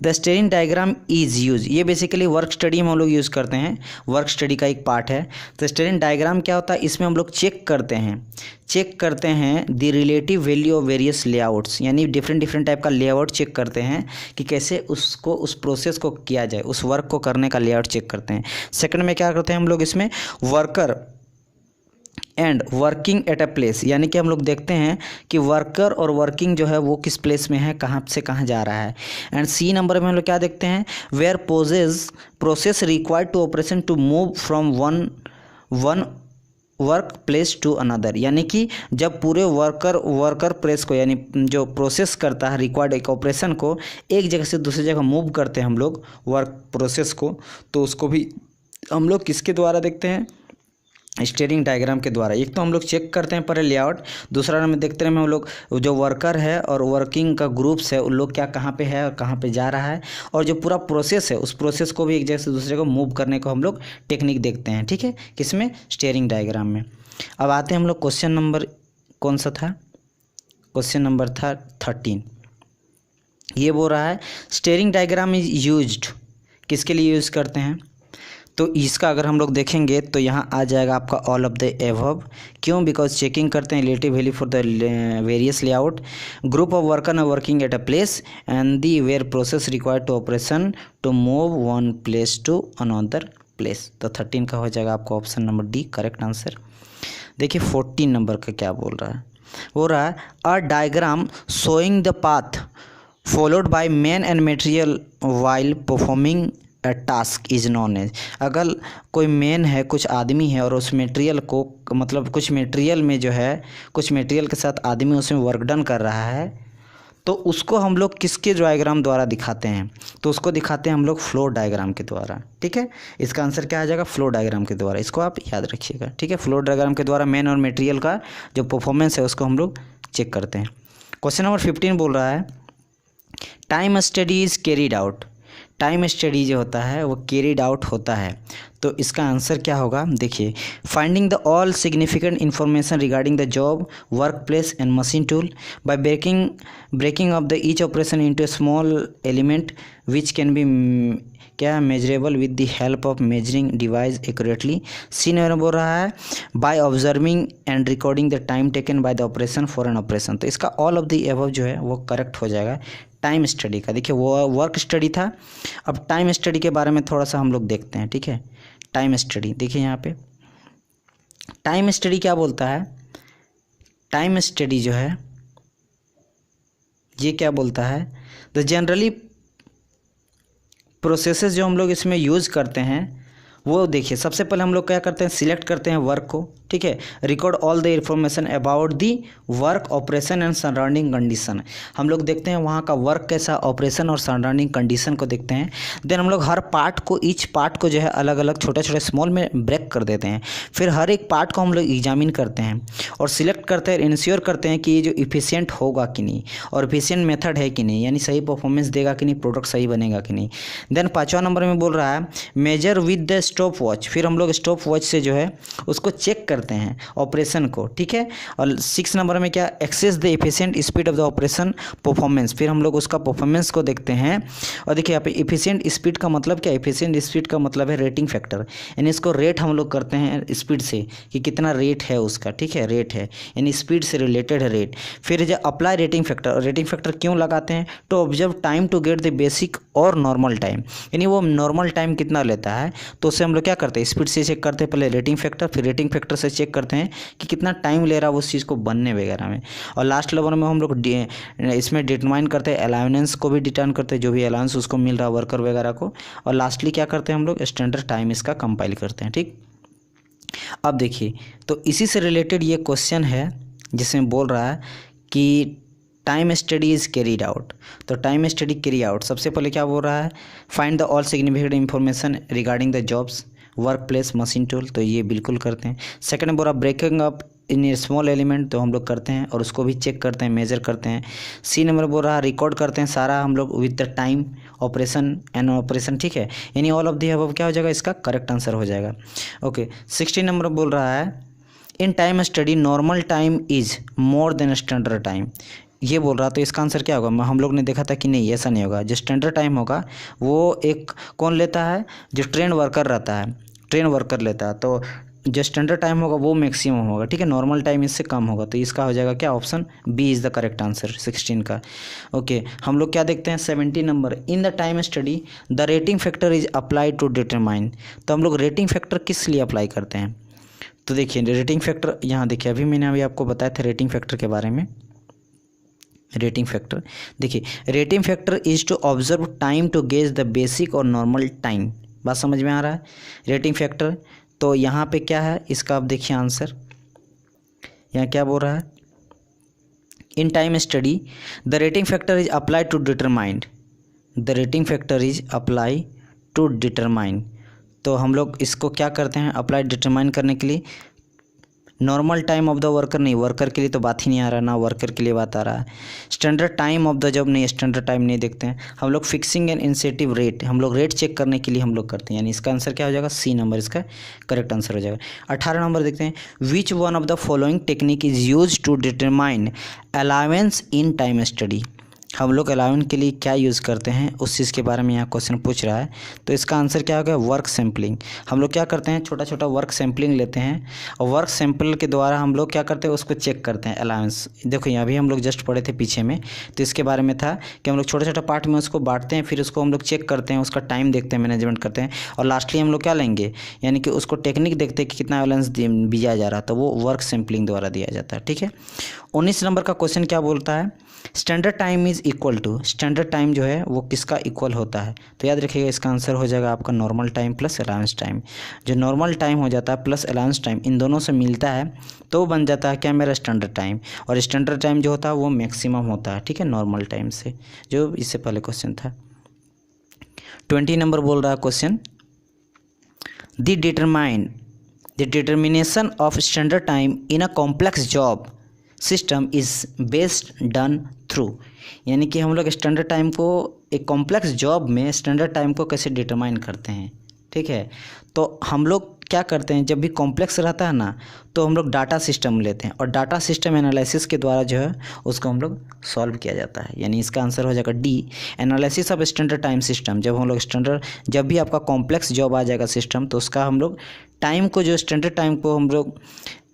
the steering diagram is use, ये बेसिकली वर्क स्टडी में हम लोग यूज़ करते हैं, वर्क स्टडी का एक पार्ट है। तो स्टेरिंग डायग्राम क्या होता है, इसमें हम लोग चेक करते हैं the relative value of various layouts, यानी डिफरेंट टाइप का लेआउट चेक करते हैं कि कैसे उसको, उस प्रोसेस को किया जाए, उस वर्क को करने का लेआउट चेक करते हैं। सेकंड में क्या करते हैं हम लोग, इसमें worker and working at a place, यानी कि हम लोग देखते हैं कि वर्कर और वर्किंग जो है वो किस प्लेस में है, कहाँ से कहाँ जा रहा है। एंड सी नंबर में हम लोग क्या देखते हैं, where process required to operation to move from one work place to another, यानी कि जब पूरे वर्कर प्लेस को, यानी जो प्रोसेस करता है रिक्वायर्ड एक ऑपरेशन को, एक जगह से दूसरी जगह मूव करते हैं हम लोग वर्क प्रोसेस को, तो उसको भी हम लोग किसके द्वारा देखते हैं, स्टेरिंग डायग्राम के द्वारा। एक तो हम लोग चेक करते हैं पर लेआउट, दूसरा नंबर देखते हैं हम लोग जो वर्कर है और वर्किंग का ग्रुप्स है उन लोग क्या, कहाँ पे है और कहाँ पे जा रहा है, और जो पूरा प्रोसेस है उस प्रोसेस को भी एक जगह से दूसरे को मूव करने को हम लोग टेक्निक देखते हैं। ठीक है, किसमें, स्टेरिंग डायग्राम में। अब आते हैं हम लोग क्वेश्चन नंबर कौन सा था, क्वेश्चन नंबर था 13। ये बोल रहा है स्टेरिंग डायग्राम इज यूज्ड, किसके लिए यूज़ करते हैं, तो इसका अगर हम लोग देखेंगे तो यहाँ आ जाएगा आपका ऑल ऑफ द एबव। क्यों, बिकॉज चेकिंग करते हैं relative value for the various layout, group of worker working at a place and the where process required to operation to move one place to another place. तो 13 का हो जाएगा आपका option number D correct answer. देखिए 14 number का क्या बोल रहा है a diagram showing the path followed by man and material while performing task is known as. अगर कोई मैन है, कुछ आदमी है और उस मटेरियल को, मतलब कुछ मटेरियल में जो है, कुछ मटेरियल के साथ आदमी उसमें वर्क डन कर रहा है, तो उसको हम लोग किसके डायग्राम द्वारा दिखाते हैं, तो उसको दिखाते हैं हम लोग फ्लो डायग्राम के द्वारा। ठीक है, इसका आंसर क्या आ जाएगा, फ्लो डायग्राम के द्वारा। इसको आप याद रखिएगा। ठीक है, फ्लो डायग्राम के द्वारा मैन और मटेरियल का जो परफॉर्मेंस है उसको हम लोग चेक करते हैं। क्वेश्चन नंबर 15 बोल रहा है time study is carried out, time study जो होता है वो कैरीड आउट होता है, तो इसका आंसर क्या होगा। देखिए finding the all significant information regarding the job, work place and machine tool by breaking of the each operation into a small element which can be क्या measurable with the help of measuring device accurately. C number बोल रहा है by observing and recording the time taken by the operation for an operation. तो इसका all of the above जो है वो correct हो जाएगा टाइम स्टडी का। देखिए वो वर्क स्टडी था, अब टाइम स्टडी के बारे में थोड़ा सा हम लोग देखते हैं। ठीक है, टाइम स्टडी देखिए यहाँ पे टाइम स्टडी क्या बोलता है, टाइम स्टडी जो है ये क्या बोलता है, द जनरली प्रोसेसेस जो हम लोग इसमें यूज़ करते हैं वो देखिए, सबसे पहले हम लोग क्या करते हैं, सिलेक्ट करते हैं वर्क को, ठीक है, record all the information about the work operation and surrounding condition. हम लोग देखते हैं वहाँ का वर्क कैसा, ऑपरेशन और सराउंडिंग कंडीशन को देखते हैं। देन हम लोग हर पार्ट को, ईच पार्ट को जो है अलग अलग छोटे छोटे स्मॉल में ब्रेक कर देते हैं। फिर हर एक पार्ट को हम लोग एग्जामिन करते हैं और सिलेक्ट करते हैं, इंश्योर करते हैं कि ये जो इफिशियंट होगा कि नहीं और इफिशियंट मेथड है कि नहीं, यानी सही परफॉर्मेंस देगा कि नहीं, प्रोडक्ट सही बनेगा कि नहीं। देन 5वां नंबर में बोल रहा है measure with the stopwatch. फिर हम लोग स्टॉप वॉच से जो है उसको चेक करते हैं ऑपरेशन को, ठीक है। और 6 नंबर में क्या, access the efficient speed of the operation performance. फिर हम लोग उसका परफॉर्मेंस को देखते हैं। और देखिए यहाँ पे एफिशिएंट स्पीड का मतलब क्या, एफिशिएंट स्पीड का मतलब है रेटिंग फैक्टर, यानी इसको रेट हम लोग करते हैं स्पीड से कि कितना रेट है उसका, ठीक है, रेट है यानी स्पीड से रिलेटेड है रेट। फिर जो apply rating factor, rating factor क्यों लगाते हैं, to observe time to get the basic और नॉर्मल टाइम, यानी वो नॉर्मल टाइम कितना लेता है तो उससे हम लोग क्या करते हैं, स्पीड से चेक करते हैं पहले रेटिंग फैक्टर, फिर रेटिंग फैक्टर से चेक करते हैं कि कितना टाइम ले रहा है उस चीज़ को बनने वगैरह में। और लास्ट लेवल में हम लोग इसमें डिटरमाइन करते हैं अलाउंस को भी डिटर्न करते हैं, जो भी अलाउंस उसको मिल रहा है वर्कर वगैरह को। और लास्टली क्या करते हैं हम लोग, स्टैंडर्ड टाइम इसका कंपाइल करते हैं, ठीक। अब देखिए, तो इसी से रिलेटेड ये क्वेश्चन है जिसमें बोल रहा है कि time study is carried out. तो टाइम स्टडी कैरी आउट सबसे पहले क्या बोल रहा है, find the all significant information regarding the jobs, work place, machine tool, तो ये बिल्कुल करते हैं। सेकंड बोल रहा breaking up in a small element, तो हम लोग करते हैं और उसको भी चेक करते हैं, मेजर करते हैं। सी नंबर बोल रहा है रिकॉर्ड करते हैं सारा हम लोग with the time, operation and operation, ठीक है, यानी ऑल ऑफ दी अबव क्या हो जाएगा, इसका करेक्ट आंसर हो जाएगा। ओके, 16 नंबर बोल रहा है in time study normal time is more than standard time, ये बोल रहा, तो इसका आंसर क्या होगा, हम लोग ने देखा था कि नहीं ऐसा नहीं होगा। जो स्टैंडर्ड टाइम होगा वो एक कौन लेता है, जो ट्रेन वर्कर रहता है, ट्रेन वर्कर लेता है, तो जो स्टैंडर्ड टाइम होगा वो मैक्सिमम होगा, ठीक है, नॉर्मल टाइम इससे कम होगा। तो इसका हो जाएगा क्या, option B is the correct answer 16 का। ओके, हम लोग क्या देखते हैं 17 नंबर, in the time study the rating factor is applied to determine. तो हम लोग रेटिंग फैक्टर किस लिए अप्लाई करते हैं, तो देखिए रेटिंग फैक्टर यहाँ देखिए, मैंने अभी आपको बताया था रेटिंग फैक्टर के बारे में। रेटिंग फैक्टर देखिए, rating factor is to observe time to gauge the basic और नॉर्मल टाइम। बात समझ में आ रहा है, रेटिंग फैक्टर, तो यहाँ पे क्या है इसका, आप देखिए आंसर यहाँ क्या बोल रहा है, in time study the rating factor is apply to determine, the rating factor is apply to determine. तो हम लोग इसको क्या करते हैं, अप्लाई डिटरमाइन करने के लिए normal time of the worker, नहीं वर्कर के लिए तो बात ही नहीं आ रहा, ना वर्कर के लिए बात आ रहा है। Standard time of the job, नहीं स्टैंडर्ड टाइम नहीं देखते हैं हम लोग। फिक्सिंग एंड इंसेंटिव रेट, हम लोग रेट चेक करने के लिए हम लोग करते हैं, यानी इसका आंसर क्या हो जाएगा, सी नंबर इसका करेक्ट आंसर हो जाएगा। 18 नंबर देखते हैं, which one of the following technique is use to determine allowance in time study. हम लोग अलाउंस के लिए क्या यूज़ करते हैं उस चीज़ के बारे में यहाँ क्वेश्चन पूछ रहा है। तो इसका आंसर क्या होगा, वर्क सैम्पलिंग। हम लोग क्या करते हैं, छोटा छोटा वर्क सैम्पलिंग लेते हैं और वर्क सैंपल के द्वारा हम लोग क्या करते हैं, उसको चेक करते हैं अलाउंस। देखो यहाँ भी हम लोग जस्ट पढ़े थे पीछे में, तो इसके बारे में था कि हम लोग छोटे छोटे पार्ट में उसको बांटते हैं, फिर उसको हम लोग चेक करते हैं, उसका टाइम देखते हैं, मैनेजमेंट करते हैं, और लास्टली हम लोग क्या लेंगे, यानी कि उसको टेक्निक देखते हैं कि कितना अलाउंस दिया जा रहा है, तो वो वर्क सैम्पलिंग द्वारा दिया जाता है, ठीक है। 19 नंबर का क्वेश्चन क्या बोलता है, standard time is equal to, standard time जो है वो किसका इक्वल होता है, तो याद रखिएगा इसका आंसर हो जाएगा आपका normal time plus allowance time. जो नॉर्मल टाइम हो जाता है प्लस अलाउंस टाइम, इन दोनों से मिलता है तो बन जाता है क्या, मेरा स्टैंडर्ड टाइम। और स्टैंडर्ड टाइम जो होता है वो मैक्सिमम होता है, ठीक है, नॉर्मल टाइम से, जो इससे पहले क्वेश्चन था। 20 नंबर बोल रहा है question, the determination of standard time in a complex job system is based done through, यानी कि हम लोग स्टैंडर्ड टाइम को एक कॉम्प्लेक्स जॉब में स्टैंडर्ड टाइम को कैसे डिटरमाइन करते हैं, ठीक है। तो हम लोग क्या करते हैं, जब भी कॉम्प्लेक्स रहता है ना, तो हम लोग डाटा सिस्टम लेते हैं और डाटा सिस्टम एनालिसिस के द्वारा जो है उसको हम लोग सॉल्व किया जाता है, यानी इसका आंसर हो जाएगा D, analysis of standard time system. जब हम लोग जब भी आपका कॉम्प्लेक्स जॉब आ जाएगा सिस्टम, तो उसका हम लोग टाइम को, जो स्टैंडर्ड टाइम को हम लोग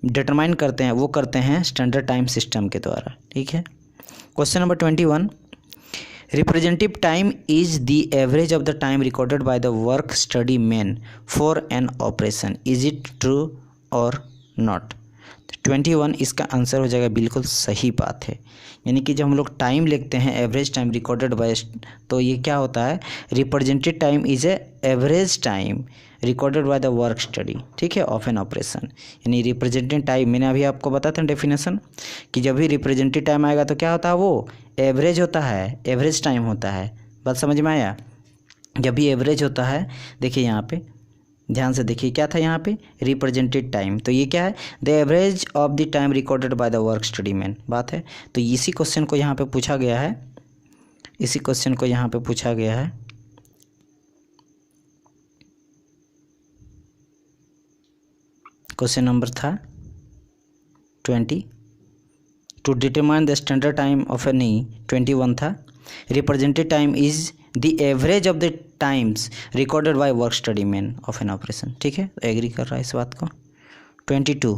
डिटरमाइन करते हैं, वो करते हैं स्टैंडर्ड टाइम सिस्टम के द्वारा, ठीक है। Question number 21, representative time is the average of the time recorded by the work study man for an operation, is it true और नॉट। 21 इसका आंसर हो जाएगा, बिल्कुल सही बात है। यानी कि जब हम लोग टाइम लिखते हैं एवरेज टाइम रिकॉर्डेड बाय, तो ये क्या होता है, represented time is a average time recorded by the work study, ठीक है, ऑफ एन ऑपरेशन। यानी रिप्रेजेंटेड टाइम, मैंने अभी आपको बताया था डेफिनेशन कि जब भी रिप्रेजेंटेड टाइम आएगा तो क्या होता है, वो एवरेज होता है, एवरेज टाइम होता है। बात समझ में आया? जब भी एवरेज होता है, देखिए यहाँ पे ध्यान से देखिए क्या था यहाँ पे, रिप्रेजेंटेड टाइम, तो ये क्या है, the average of the time recorded by the work study man, बात है। तो इसी क्वेश्चन को यहाँ पे पूछा गया है, इसी क्वेश्चन को यहाँ पे पूछा गया है। क्वेश्चन नंबर था 20, to determine the standard time of any 21 था, represented time is the average of the times recorded by work study man of an operation, ठीक है, एग्री कर रहा है इस बात को। 22,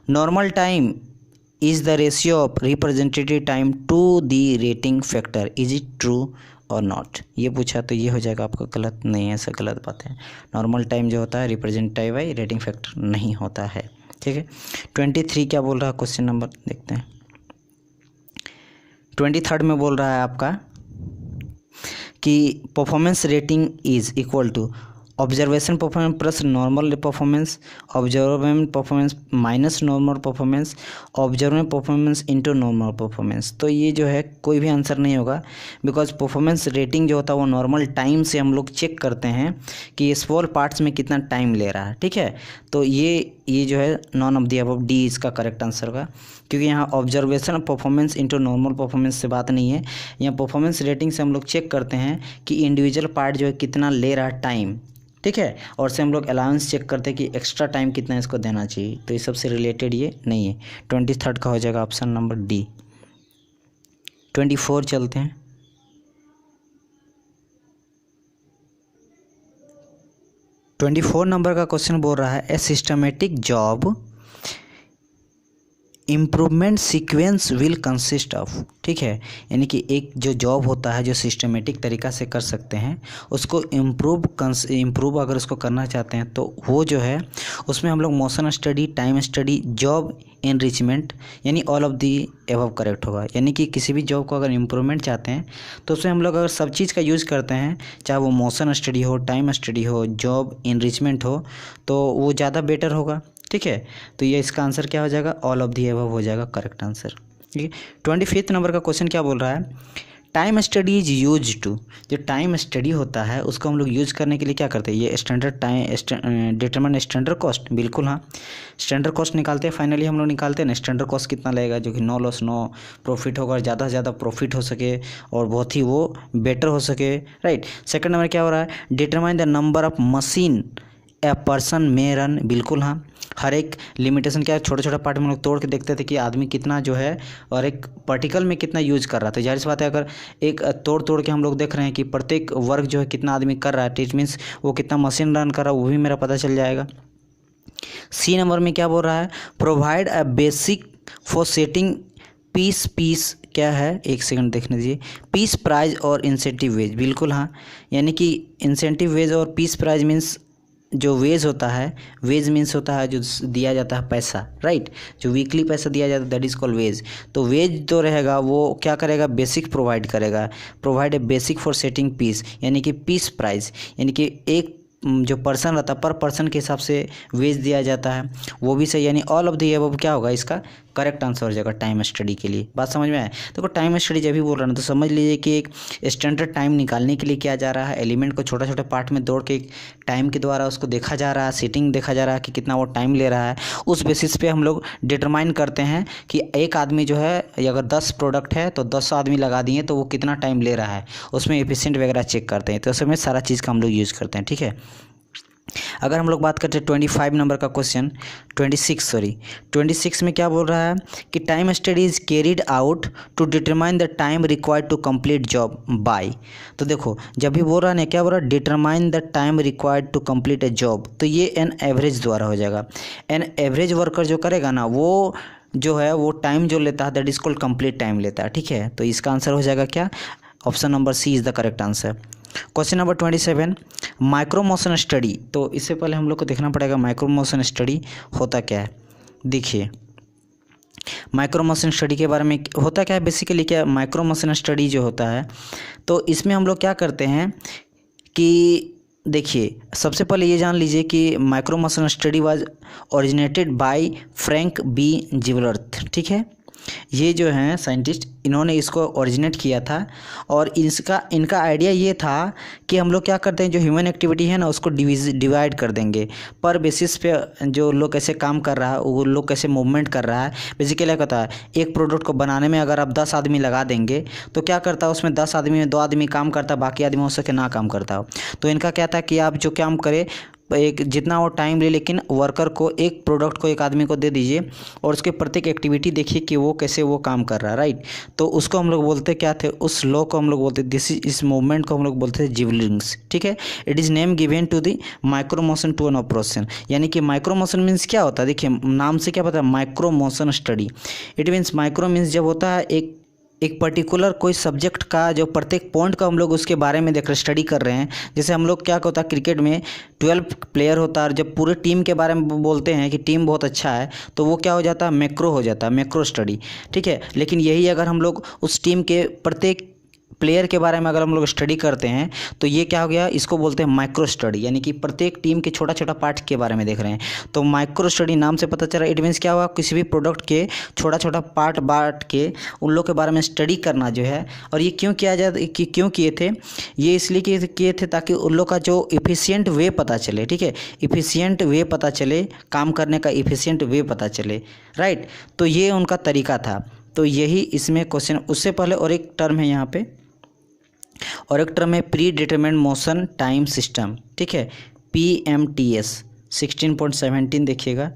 normal time is the ratio of representative time to the rating factor, is it true और not, ये पूछा तो ये हो जाएगा आपका गलत, नहीं है, ऐसा गलत बात है। नॉर्मल टाइम जो होता है रिप्रेजेंटेटिव बाय रेटिंग फैक्टर नहीं होता है, ठीक है। 23 क्या बोल रहा है, क्वेश्चन नंबर देखते हैं। 23 में बोल रहा है आपका कि performance rating is equal to observation performance plus normal performance, observant performance minus normal performance, observant performance into normal performance. तो ये जो है कोई भी आंसर नहीं होगा, बिकॉज परफॉर्मेंस रेटिंग जो होता है वो नॉर्मल टाइम से हम लोग चेक करते हैं कि ये स्मॉल पार्ट्स में कितना टाइम ले रहा है, ठीक है। तो ये जो है none of the above, D इसका करेक्ट आंसर होगा, क्योंकि यहाँ observation performance into normal performance से बात नहीं है, यहाँ परफॉर्मेंस रेटिंग से हम लोग चेक करते हैं कि इंडिविजुअल पार्ट जो है कितना ले रहा है टाइम, ठीक है, और से हम लोग अलाउंस चेक करते हैं कि एक्स्ट्रा टाइम कितना इसको देना चाहिए, तो ये सबसे रिलेटेड ये नहीं है। 23 का हो जाएगा ऑप्शन नंबर डी। 24 चलते हैं। 24 नंबर का क्वेश्चन बोल रहा है, a systematic job improvement sequence will consist of, ठीक है, यानी कि एक जो जॉब होता है जो सिस्टमेटिक तरीक़ा से कर सकते हैं, उसको इम्प्रूव अगर उसको करना चाहते हैं तो वो जो है उसमें हम लोग motion study, time study, job enrichment, यानी all of the above correct होगा। यानी कि किसी भी जॉब को अगर इम्प्रूवमेंट चाहते हैं तो उसमें हम लोग अगर सब चीज़ का यूज़ करते हैं, चाहे वो मोशन स्टडी हो, टाइम स्टडी हो, जॉब इनरिचमेंट हो, तो वो ज़्यादा बेटर होगा, ठीक है। तो ये इसका आंसर क्या हो जाएगा, ऑल ऑफ दी अबव हो जाएगा करेक्ट आंसर, ठीक है। 25 नंबर का क्वेश्चन क्या बोल रहा है, time study is use to, जो टाइम स्टडी होता है उसको हम लोग यूज़ करने के लिए क्या करते हैं, ये standard time determine standard cost, बिल्कुल हाँ, स्टैंडर्ड कॉस्ट निकालते हैं, फाइनली हम लोग निकालते हैं ना स्टैंडर्ड कॉस्ट कितना लगेगा, जो कि नो लॉस नो प्रॉफिट होगा, ज़्यादा से ज़्यादा प्रॉफिट हो सके और बहुत ही वो बेटर हो सके, राइट। सेकंड नंबर क्या हो रहा है, determine the number of machine a person में रन, बिल्कुल हाँ, हर एक लिमिटेशन क्या है, छोटे छोटे पार्ट में लोग तोड़ के देखते थे कि आदमी कितना जो है और एक पार्टिकल में कितना यूज कर रहा था। तो जाहिर सी बात है अगर एक तोड़ के हम लोग देख रहे हैं कि प्रत्येक वर्क जो है कितना आदमी कर रहा है, इट मीन्स वो कितना मशीन रन कर रहा है, वो भी मेरा पता चल जाएगा। सी नंबर में क्या बोल रहा है, provide a basic for setting piece क्या है, एक सेकंड देखने दीजिए, पीस प्राइज और इंसेंटिव वेज, बिल्कुल हाँ, यानी कि इंसेंटिव वेज और पीस प्राइज मीन्स जो वेज होता है, वेज मीन्स होता है जो दिया जाता है पैसा, राइट, जो वीकली पैसा दिया जाता है दैट इज़ कॉल्ड वेज। तो वेज तो रहेगा वो क्या करेगा, बेसिक प्रोवाइड करेगा, provide a basic for setting piece, यानी कि पीस प्राइस, यानी कि एक जो पर्सन रहता है पर पर्सन के हिसाब से वेज दिया जाता है, वो भी सही, यानी ऑल ऑफ द अबव क्या होगा, इसका करेक्ट आंसर हो जाएगा टाइम स्टडी के लिए। बात समझ में आए? देखो टाइम स्टडी जब भी बोल रहा है तो समझ लीजिए कि एक स्टैंडर्ड टाइम निकालने के लिए किया जा रहा है, एलिमेंट को छोटे छोटे पार्ट में तोड़ के टाइम के द्वारा उसको देखा जा रहा है, सेटिंग देखा जा रहा है कि कितना वो टाइम ले रहा है, उस बेसिस पे हम लोग डिटरमाइन करते हैं कि एक आदमी जो है अगर 10 प्रोडक्ट है तो 10 आदमी लगा दिए तो वो कितना टाइम ले रहा है, उसमें एफिशिएंट वगैरह चेक करते हैं, तो उसमें सारा चीज़ का हम लोग यूज़ करते हैं, ठीक है। अगर हम लोग बात करते हैं 25 नंबर का क्वेश्चन, 26 में क्या बोल रहा है कि time study is carried out to determine the time required to complete job by. तो देखो जब भी बोल रहा है ना, क्या बोल रहा है, determine the time required to complete a job, तो ये एन एवरेज द्वारा हो जाएगा। एन एवरेज वर्कर जो करेगा ना वो जो है वो टाइम जो लेता है that is called complete time लेता है, ठीक है। तो इसका आंसर हो जाएगा क्या, option number C is the correct answer. Question number 27, micro motion study. तो इससे पहले हम लोग को देखना पड़ेगा माइक्रो मोशन स्टडी होता क्या है। देखिए माइक्रो मोशन स्टडी के बारे में होता क्या है बेसिकली, क्या माइक्रो मोशन स्टडी जो होता है तो इसमें हम लोग क्या करते हैं कि देखिए सबसे पहले ये जान लीजिए कि micro motion study was originated by Frank B Gilbreth. ठीक है, ये जो हैं साइंटिस्ट इन्होंने इसको ओरिजिनेट किया था और इनका आइडिया ये था कि हम लोग क्या करते हैं, जो ह्यूमन एक्टिविटी है ना उसको डिवाइड कर देंगे पर बेसिस पे, जो लोग कैसे काम कर रहा है, वो लोग कैसे मूवमेंट कर रहा है। बेसिकली क्या कहता है, एक प्रोडक्ट को बनाने में अगर आप 10 आदमी लगा देंगे तो क्या करता है, उसमें 10 आदमी में 2 आदमी काम करता है, बाकी आदमी हो सके ना काम करता हो। तो इनका क्या था कि आप जो काम करे एक जितना वो टाइम ले, लेकिन वर्कर को एक प्रोडक्ट को एक आदमी को दे दीजिए और उसके प्रत्येक एक्टिविटी देखिए कि वो कैसे वो काम कर रहा है, राइट। तो उसको हम लोग बोलते क्या थे, उस लॉ को हम लोग बोलते इस मूवमेंट को हम लोग बोलते थे जिबलिंग्स। ठीक है, it is name given to the micro motion to an operation. यानी कि माइक्रो मोशन मीन्स क्या होता है, देखिए नाम से क्या पता है, micro motion study. It means micro means जब होता है एक पर्टिकुलर कोई सब्जेक्ट का जो प्रत्येक पॉइंट का हम लोग उसके बारे में देख रहे स्टडी कर रहे हैं। जैसे हम लोग क्या होता है क्रिकेट में 12 प्लेयर होता है और जब पूरे टीम के बारे में बोलते हैं कि टीम बहुत अच्छा है तो वो क्या हो जाता है, मैक्रो हो जाता है, मैक्रो स्टडी। ठीक है, लेकिन यही अगर हम लोग उस टीम के प्रत्येक प्लेयर के बारे में अगर हम लोग स्टडी करते हैं तो ये क्या हो गया, इसको बोलते हैं माइक्रो स्टडी। यानी कि प्रत्येक टीम के छोटा छोटा पार्ट के बारे में देख रहे हैं तो माइक्रो स्टडी नाम से पता चला। इट मीन्स क्या हुआ, किसी भी प्रोडक्ट के छोटा छोटा पार्ट बांट के उन लोग के बारे में स्टडी करना जो है। और ये क्यों किया जाए, कि क्यों किए थे, ये इसलिए किए थे ताकि उन लोग का जो इफ़िशियंट वे पता चले। ठीक है, इफ़िशियंट वे पता चले, काम करने का इफ़िशियंट वे पता चले, राइट। तो ये उनका तरीका था। तो यही इसमें क्वेश्चन, उससे पहले और एक टर्म है यहाँ पे, और एक टर्म है pre determined motion time system. ठीक है, PMTS 16.17 देखिएगा,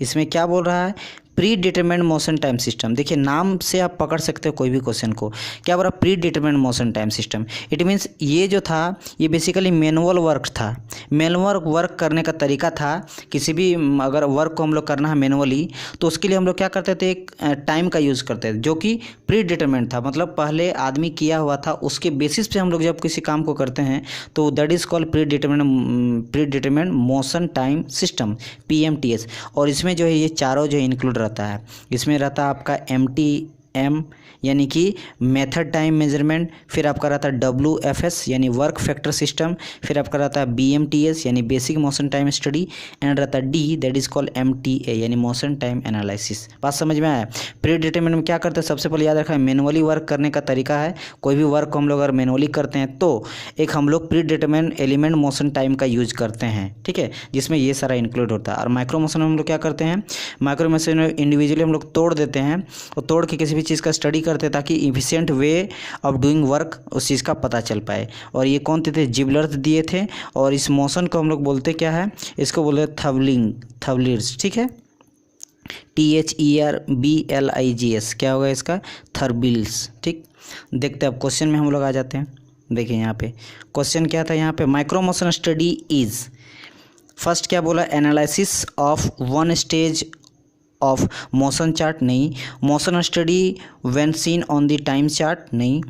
इसमें क्या बोल रहा है, pre determined motion time system. देखिए नाम से आप पकड़ सकते हो कोई भी क्वेश्चन को, क्या बोल रहा, pre determined motion time system. It means ये जो था ये बेसिकली मैनुअल वर्क था। मैनुअल वर्क करने का तरीका था, किसी भी अगर वर्क को हम लोग करना है मैनुअली तो उसके लिए हम लोग क्या करते थे, एक टाइम का यूज़ करते थे जो कि प्री डिटरमाइंड था। मतलब पहले आदमी किया हुआ था, उसके बेसिस पे हम लोग जब किसी काम को करते हैं तो that is called pre determined motion time system, PMTS। और इसमें जो है ये चारों जो इंक्लूड रहता है, इसमें रहता है आपका MTM यानी कि मेथड टाइम मेजरमेंट, फिर आपका रहता है WFS यानी वर्क फैक्टर सिस्टम, फिर आपका रहता है BMTS यानी basic motion time study, and रहता है D that is called MTA यानी मोशन टाइम एनालिसिस। बात समझ में आया। प्री डिटरमाइंड में क्या करते हैं, सबसे पहले याद रखा है मैनुअली वर्क करने का तरीका है। कोई भी वर्क को हम लोग अगर मैनुअली करते हैं तो एक हम लोग pre determined element motion time का यूज करते हैं। ठीक है, जिसमें ये सारा इंक्लूड होता है। और माइक्रो मोशन में हम लोग क्या करते हैं, माइक्रो मोशन में इंडिविजुअली हम लोग तोड़ देते हैं और तोड़ के किसी भी चीज़ का स्टडी करते हैं ताकि efficient way of doing work उस चीज़ का पता चल पाए। और ये कौन थे, जिबलर्थ दिए थे। और इस मोशन को हम लोग बोलते क्या है, इसको बोलते थवलिंग्स। ठीक है, THERBLIGS क्या होगा इसका, थर्बिल्स। ठीक, देखते हैं अब क्वेश्चन में हम लोग आ जाते हैं। देखिए यहाँ पे क्वेश्चन क्या था, यहाँ पे micro motion study is, first क्या बोला, analysis of one stage of motion chart, नहीं। Motion study when seen on the time chart, नहीं।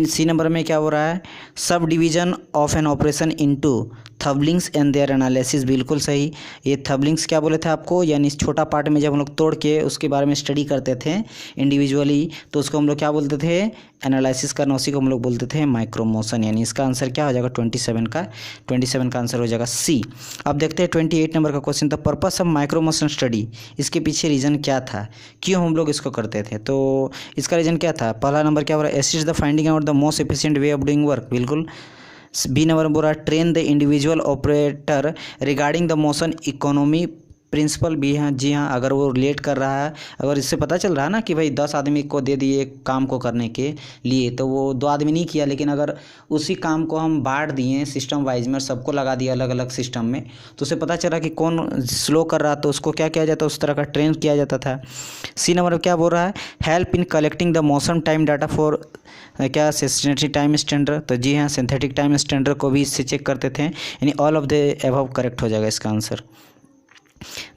C नंबर में क्या हो रहा है, subdivision of an operation into therbligs and their analysis, बिल्कुल सही। ये थबलिंग्स क्या बोले थे आपको, यानी छोटा पार्ट में जब हम लोग तोड़ के उसके बारे में स्टडी करते थे इंडिविजुअली तो उसको हम लोग क्या बोलते थे, एनालिसिस करना, उसी को हम लोग बोलते थे माइक्रो मोशन। यानी इसका आंसर क्या हो जाएगा, 27 का आंसर हो जाएगा C। अब देखते हैं 28 नंबर का question, the purpose of micro motion study, इसके पीछे रीज़न क्या था, क्यों हम लोग इसको करते थे। तो इसका रीज़न क्या था, पहला नंबर क्या हो रहा है, assist the finding out the most efficient way of doing work, बिल्कुल। B नंबर बोल रहा है train the individual operator regarding the motion economy principle, भी हाँ जी हाँ, अगर वो रिलेट कर रहा है, अगर इससे पता चल रहा है ना कि भाई 10 आदमी को दे दिए काम को करने के लिए तो वो 2 आदमी नहीं किया, लेकिन अगर उसी काम को हम बांट दिए सिस्टम वाइज में, सबको लगा दिया अलग अलग सिस्टम में, तो उसे पता चला कि कौन स्लो कर रहा तो उसको क्या किया जाता, उस तरह का ट्रेन किया जाता था। C नंबर क्या बोल रहा है, help in collecting the motion time data for क्या सिंथेटिक टाइम स्टैंडर्ड, तो जी हाँ सिंथेटिक टाइम स्टैंडर्ड को भी इससे चेक करते थे। यानी all of the above correct हो जाएगा इसका आंसर।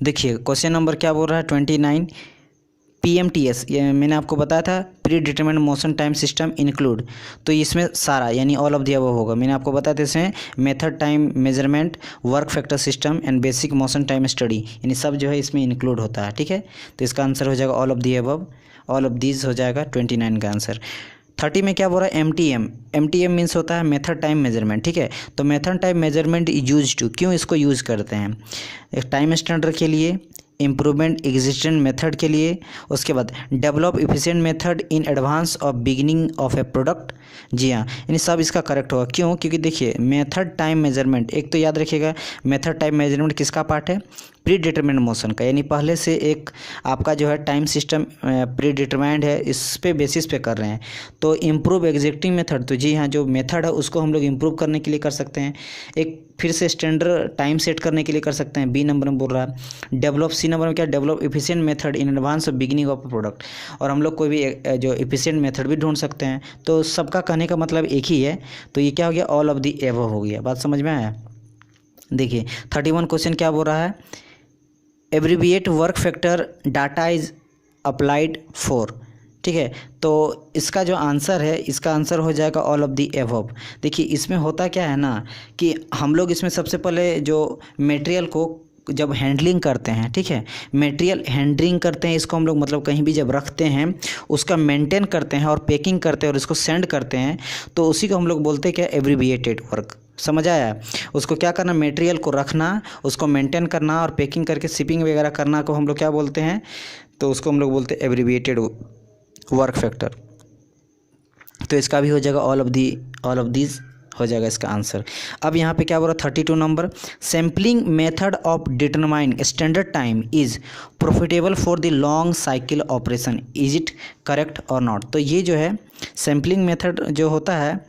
देखिए क्वेश्चन नंबर क्या बोल रहा है 29, PMTS, ये मैंने आपको बताया था, pre determined motion time system include, तो इसमें सारा यानी ऑल ऑफ द अबव होगा। मैंने आपको बताया था इसमें method time measurement, work factor system and basic motion time study, यानी सब जो है इसमें इंक्लूड होता है। ठीक है, तो इसका आंसर हो जाएगा all of the above, all of these हो जाएगा 29 का आंसर। 30 में क्या बोल रहा है, MTM मीन्स होता है मेथड टाइम मेजरमेंट। ठीक है, तो method time measurement use to, क्यों इसको यूज़ करते हैं, एक टाइम स्टैंडर्ड के लिए, इम्प्रूवमेंट एग्जिस्टेंट मेथड के लिए, उसके बाद develop efficient method in advance of beginning of a product. जी हाँ, यानी सब इसका करेक्ट होगा। क्यों, क्योंकि देखिए मेथड टाइम मेजरमेंट, एक तो याद रखिएगा मेथड टाइम मेजरमेंट किसका पार्ट है, प्री डिटरमाइंड मोशन का, यानी पहले से एक आपका जो है टाइम सिस्टम प्री डिटरमाइंड है, इस पे बेसिस पे कर रहे हैं। तो इम्प्रूव एग्जिस्टिंग मेथड, तो जी हाँ जो मेथड है उसको हम लोग इम्प्रूव करने के लिए कर सकते हैं, एक फिर से स्टैंडर्ड टाइम सेट करने के लिए कर सकते हैं, बी नंबर में बोल रहा है। डेवलप, सी नंबर में क्या, develop efficient method in advance of beginning of product, और हम लोग कोई भी जो एफिशिएंट मेथड भी ढूंढ सकते हैं। तो सबका कहने का मतलब एक ही है, तो ये क्या हो गया, ऑल ऑफ दी एबव हो गया। बात समझ में आया। देखिए 31 क्वेश्चन क्या बोल रहा है, abbreviate work factor data is applied for. ठीक है, तो इसका जो आंसर है, इसका आंसर हो जाएगा ऑल ऑफ दी एबव। देखिए इसमें होता क्या है ना कि हम लोग इसमें सबसे पहले जो मटेरियल को जब हैंडलिंग करते हैं, ठीक है, मटेरियल हैंडलिंग करते हैं, इसको हम लोग मतलब कहीं भी जब रखते हैं उसका मेंटेन करते हैं और पैकिंग करते हैं और इसको सेंड करते हैं, तो उसी को हम लोग बोलते हैं क्या, एब्रीविएटेड वर्क। समझ आया। उसको क्या करना, मटेरियल को रखना, उसको मेंटेन करना और पैकिंग करके शिपिंग वगैरह करना को हम लोग क्या बोलते हैं, तो उसको हम लोग बोलते हैं एब्रीविएटेड वर्क फैक्टर। तो इसका भी हो जाएगा ऑल ऑफ दीज हो जाएगा इसका आंसर। अब यहाँ पे क्या बोल रहा है 32 number, sampling method of determine standard time is profitable for the long cycle operation, is it correct और नॉट। तो ये जो है सैम्पलिंग मेथड जो होता है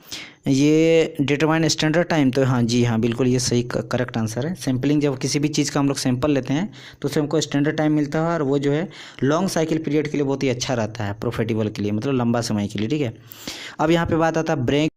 ये डिटरमाइन स्टैंडर्ड टाइम, तो हाँ जी हाँ बिल्कुल ये सही करेक्ट आंसर है। सैम्पलिंग, जब किसी भी चीज़ का हम लोग सैंपल लेते हैं तो उससे हमको स्टैंडर्ड टाइम मिलता है और वो जो है लॉन्ग साइकिल पीरियड के लिए बहुत ही अच्छा रहता है, प्रॉफिटेबल के लिए, मतलब लंबा समय के लिए। ठीक है, अब यहाँ पे बात आता है ब्रेक